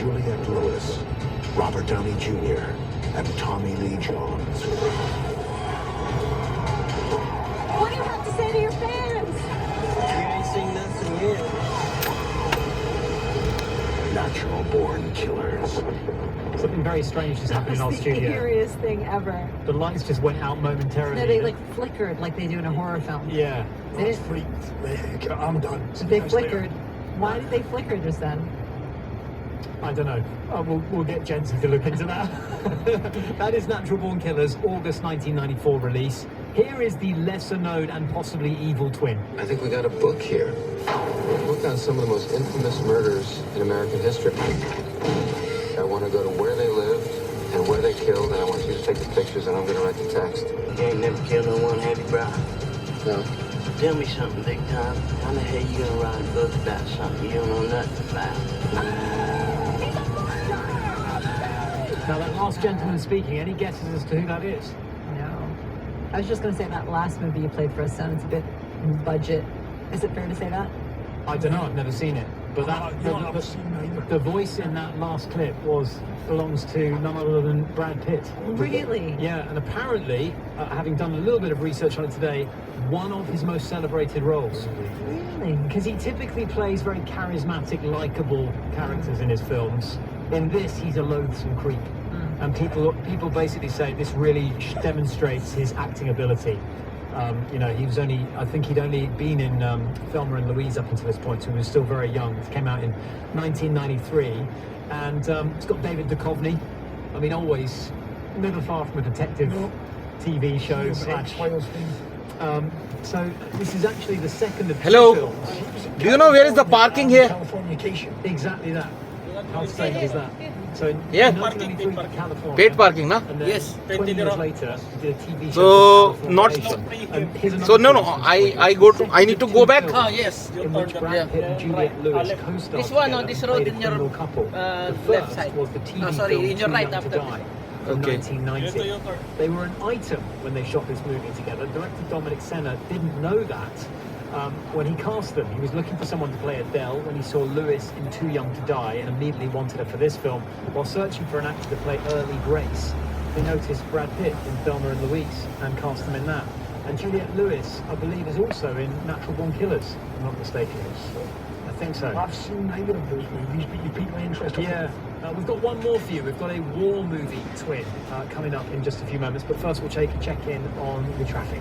Juliette Lewis, Robert Downey Jr., and Tommy Lee Jones. What do you have to say to your fans? You ain't seen nothing yet. Natural born killers. Something very strange just happened in our That's the studio. eeriest thing ever. The lights just went out momentarily. No, they like flickered like they do in a horror film. Yeah. Did it? Freaked. I'm done. They flickered. Why did they flicker just then? I don't know. We'll get Jensen to look into that. That is Natural Born Killers, August 1994 release. Here is the lesser known and possibly evil twin. I think we got a book here. A book on some of the most infamous murders in American history. I want to go to where they lived and where they killed, and I want you to take the pictures, and I'm going to write the text. You ain't never killed no one, have you, bro? No. Tell me something, big time. How the hell you gonna write a book about something you don't know nothing about? Now that last gentleman speaking, any guesses as to who that is? No. I was just going to say that last movie you played for us sounds a bit budget. Is it fair to say that? I don't know, I've never seen it. But the voice in that last clip belongs to none other than Brad Pitt. Really? Yeah, and apparently, having done a little bit of research on it today, one of his most celebrated roles. Really? Because he typically plays very charismatic, likable characters in his films. In this, he's a loathsome creep. And people basically say this really demonstrates his acting ability. You know, I think he'd only been in Thelma and Louise up until this point, so he was still very young. It came out in 1993. And it's got David Duchovny. I mean, always never far from a detective TV show slash. So this is actually the second of two Hello. films. Do you know where is the parking here? Exactly that. How strange is that? So in Yeah. 1993, California. Paid parking, na? And then Yes. 20 years later, he did a TV show. So, called not- Californication. And here's So another no, film. I need to go back. Two films Yes. In which Brad Pitt and Juliette Lewis co-starred This one together on this and road played a in your, criminal couple. The left first side. was the TV Sorry, film in your Too right Young to after Die this. from Okay. 1990. They were an item when they shot this movie together. Director Dominic Senna didn't know that. When he cast them, he was looking for someone to play Adele when he saw Lewis in Too Young to Die and immediately wanted her for this film. While searching for an actor to play Early Grace, they noticed Brad Pitt in Thelma and Louise and cast him in that. And Juliette Lewis, I believe, is also in Natural Born Killers, if I'm not mistaken. I think so. I've seen neither of those movies, but you piqued my interest. Yeah. We've got one more for you. We've got a war movie twin coming up in just a few moments. But first we'll check in on the traffic.